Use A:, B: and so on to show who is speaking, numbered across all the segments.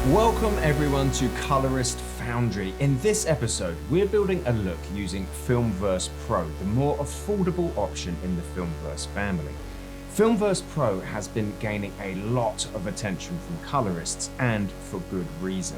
A: Welcome everyone to Colorist Foundry. In this episode, we're building a look using Filmverse Pro, the more affordable option in the Filmverse family. Filmverse Pro has been gaining a lot of attention from colorists, and for good reason.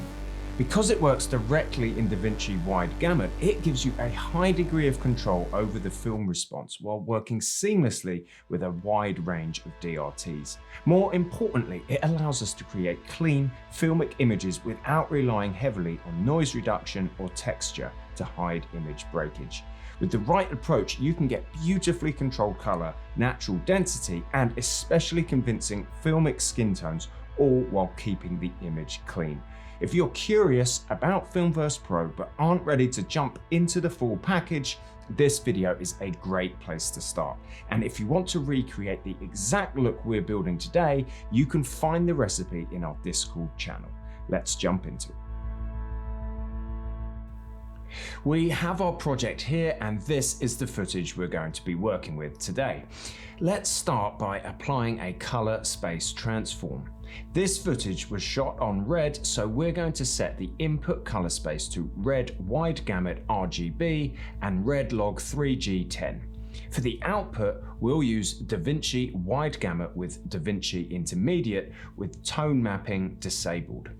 A: Because it works directly in DaVinci-wide gamut, it gives you a high degree of control over the film response while working seamlessly with a wide range of DRTs. More importantly, it allows us to create clean, filmic images without relying heavily on noise reduction or texture to hide image breakage. With the right approach, you can get beautifully controlled color, natural density, and especially convincing filmic skin tones, all while keeping the image clean. If you're curious about Filmverse Pro but aren't ready to jump into the full package, this video is a great place to start. And if you want to recreate the exact look we're building today, you can find the recipe in our Discord channel. Let's jump into it. We have our project here, and this is the footage we're going to be working with today. Let's start by applying a color space transform. This footage was shot on red, so we're going to set the input color space to red wide gamut RGB and red log 3G10. For the output, we'll use DaVinci wide gamut with DaVinci intermediate with tone mapping disabled.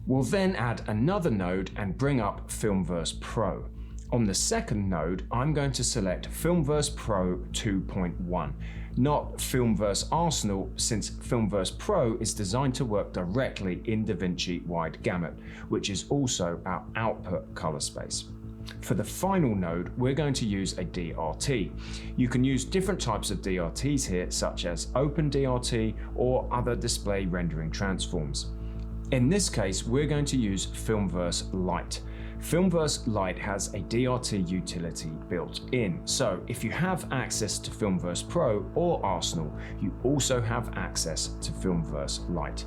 A: We'll then add another node and bring up Filmverse Pro. On the second node, I'm going to select Filmverse Pro 2.1, not Filmverse Arsenal, since Filmverse Pro is designed to work directly in DaVinci wide gamut, which is also our output color space. For the final node, we're going to use a DRT. You can use different types of DRTs here, such as Open DRT or other display rendering transforms. In this case, we're going to use Filmverse Lite. Filmverse Lite has a DRT utility built in, so if you have access to Filmverse Pro or Arsenal, you also have access to Filmverse Lite.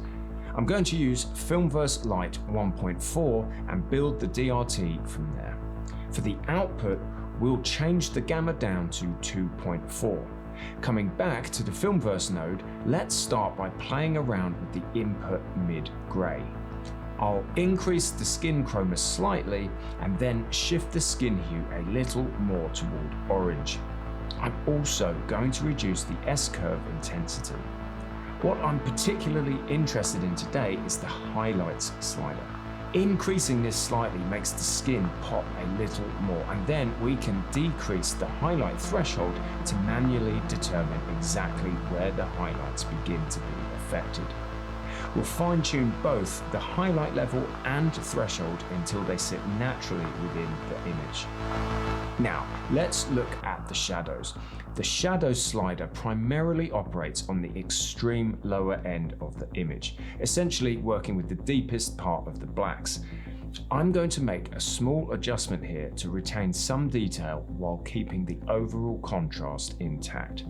A: I'm going to use Filmverse Lite 1.4 and build the DRT from there. For the output, we'll change the gamma down to 2.4. Coming back to the Filmverse node, let's start by playing around with the input mid-gray. I'll increase the skin chroma slightly and then shift the skin hue a little more toward orange. I'm also going to reduce the S-curve intensity. What I'm particularly interested in today is the highlights slider. Increasing this slightly makes the skin pop a little more, and then we can decrease the highlight threshold to manually determine exactly where the highlights begin to be affected. We'll fine-tune both the highlight level and threshold until they sit naturally within the image. Now, let's look at the shadows. The shadow slider primarily operates on the extreme lower end of the image, essentially working with the deepest part of the blacks. I'm going to make a small adjustment here to retain some detail while keeping the overall contrast intact.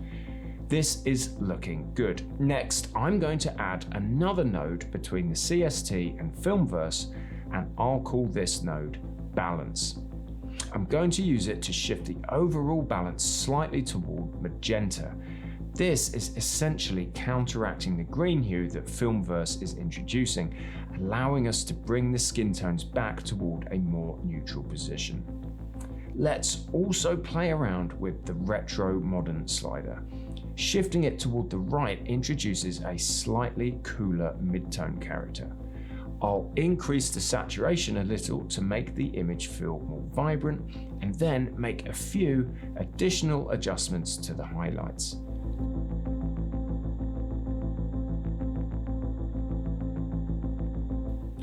A: This is looking good. Next, I'm going to add another node between the CST and Filmverse, and I'll call this node Balance. I'm going to use it to shift the overall balance slightly toward magenta. This is essentially counteracting the green hue that Filmverse is introducing, allowing us to bring the skin tones back toward a more neutral position. Let's also play around with the retro modern slider. Shifting it toward the right introduces a slightly cooler midtone character. I'll increase the saturation a little to make the image feel more vibrant, and then make a few additional adjustments to the highlights.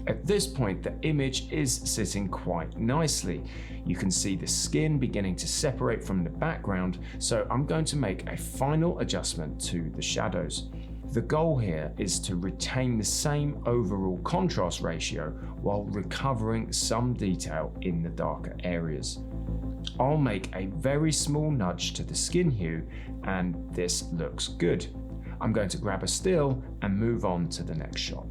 A: At this point, the image is sitting quite nicely. You can see the skin beginning to separate from the background, so I'm going to make a final adjustment to the shadows. The goal here is to retain the same overall contrast ratio while recovering some detail in the darker areas. I'll make a very small nudge to the skin hue, and this looks good. I'm going to grab a still and move on to the next shot.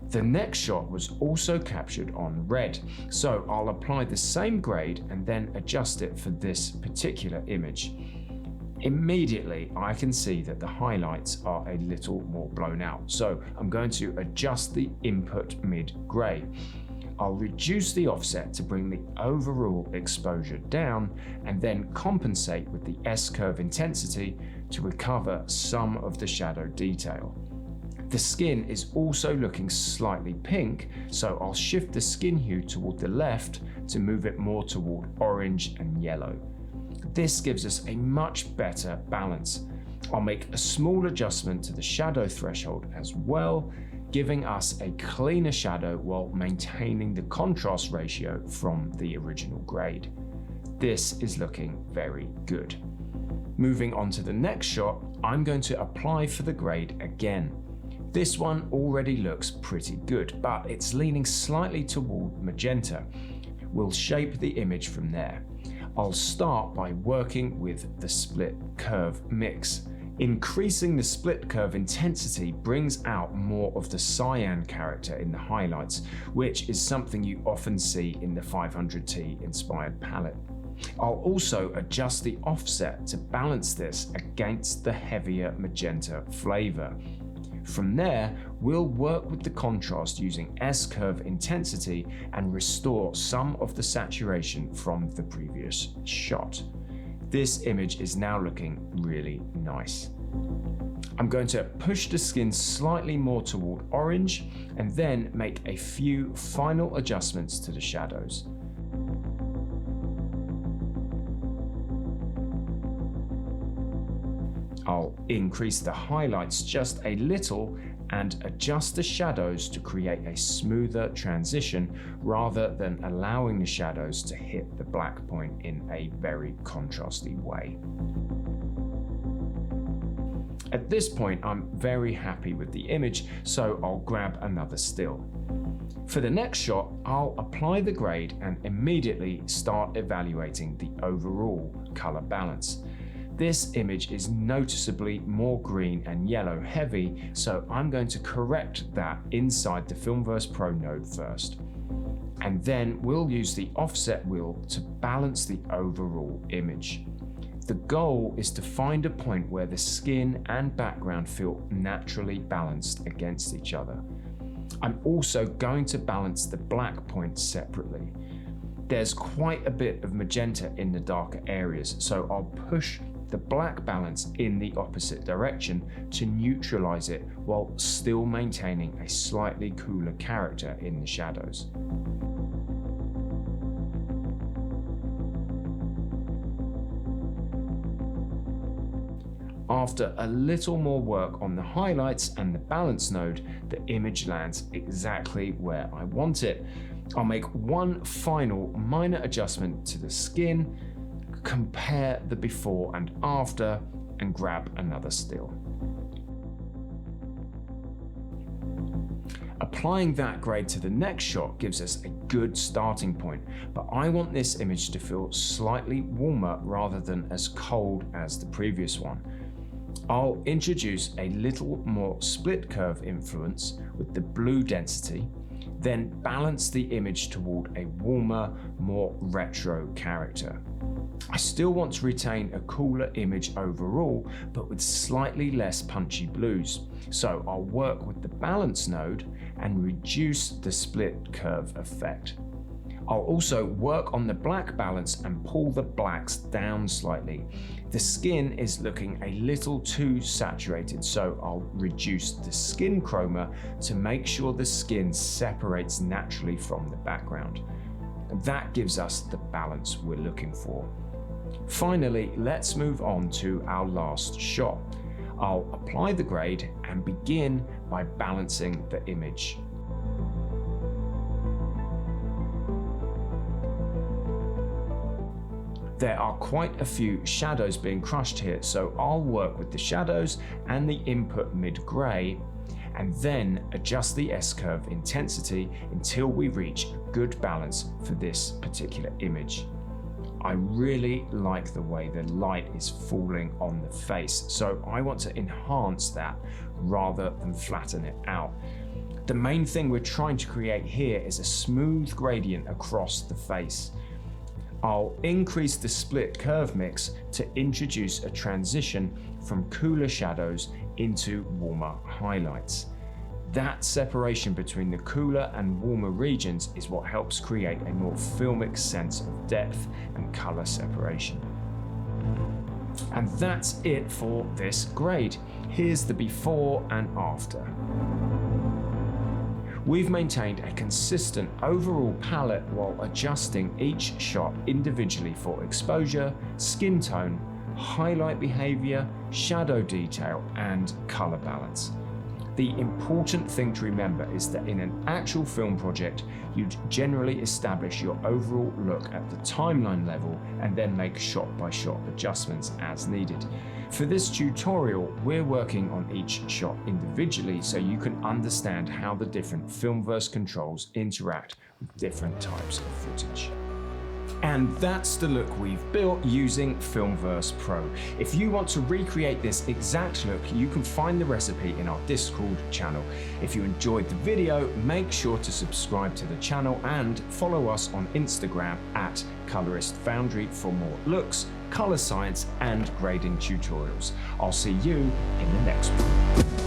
A: The next shot was also captured on red, so I'll apply the same grade and then adjust it for this particular image. Immediately, I can see that the highlights are a little more blown out, so I'm going to adjust the input mid-gray. I'll reduce the offset to bring the overall exposure down and then compensate with the S-curve intensity to recover some of the shadow detail. The skin is also looking slightly pink, so I'll shift the skin hue toward the left to move it more toward orange and yellow. This gives us a much better balance. I'll make a small adjustment to the shadow threshold as well, giving us a cleaner shadow while maintaining the contrast ratio from the original grade. This is looking very good. Moving on to the next shot, I'm going to apply for the grade again. This one already looks pretty good, but it's leaning slightly toward magenta. We'll shape the image from there. I'll start by working with the split curve mix. Increasing the split curve intensity brings out more of the cyan character in the highlights, which is something you often see in the 500T inspired palette. I'll also adjust the offset to balance this against the heavier magenta flavor. From there, we'll work with the contrast using S-curve intensity and restore some of the saturation from the previous shot. This image is now looking really nice. I'm going to push the skin slightly more toward orange and then make a few final adjustments to the shadows. I'll increase the highlights just a little and adjust the shadows to create a smoother transition rather than allowing the shadows to hit the black point in a very contrasty way. At this point, I'm very happy with the image, so I'll grab another still. For the next shot, I'll apply the grade and immediately start evaluating the overall color balance. This image is noticeably more green and yellow heavy, so I'm going to correct that inside the Filmverse Pro node first. And then we'll use the offset wheel to balance the overall image. The goal is to find a point where the skin and background feel naturally balanced against each other. I'm also going to balance the black points separately. There's quite a bit of magenta in the darker areas, so I'll push the black balance in the opposite direction to neutralize it while still maintaining a slightly cooler character in the shadows. After a little more work on the highlights and the balance node, the image lands exactly where I want it. I'll make one final minor adjustment to the skin, compare the before and after, and grab another still. Applying that grade to the next shot gives us a good starting point, but I want this image to feel slightly warmer rather than as cold as the previous one. I'll introduce a little more split curve influence with the blue density, then balance the image toward a warmer, more retro character. I still want to retain a cooler image overall, but with slightly less punchy blues. So I'll work with the balance node and reduce the split curve effect. I'll also work on the black balance and pull the blacks down slightly. The skin is looking a little too saturated, so I'll reduce the skin chroma to make sure the skin separates naturally from the background. That gives us the balance we're looking for. Finally, let's move on to our last shot. I'll apply the grade and begin by balancing the image. There are quite a few shadows being crushed here, so I'll work with the shadows and the input mid-gray, and then adjust the S-curve intensity until we reach a good balance for this particular image. I really like the way the light is falling on the face, so I want to enhance that rather than flatten it out. The main thing we're trying to create here is a smooth gradient across the face. I'll increase the split curve mix to introduce a transition from cooler shadows into warmer highlights. That separation between the cooler and warmer regions is what helps create a more filmic sense of depth and color separation. And that's it for this grade. Here's the before and after. We've maintained a consistent overall palette while adjusting each shot individually for exposure, skin tone, highlight behavior, shadow detail, and color balance. The important thing to remember is that in an actual film project, you'd generally establish your overall look at the timeline level and then make shot-by-shot adjustments as needed. For this tutorial, we're working on each shot individually so you can understand how the different Filmverse controls interact with different types of footage. And that's the look we've built using Filmverse Pro. If you want to recreate this exact look, you can find the recipe in our Discord channel. If you enjoyed the video, make sure to subscribe to the channel and follow us on Instagram at Colorist Foundry for more looks, color science, and grading tutorials. I'll see you in the next one.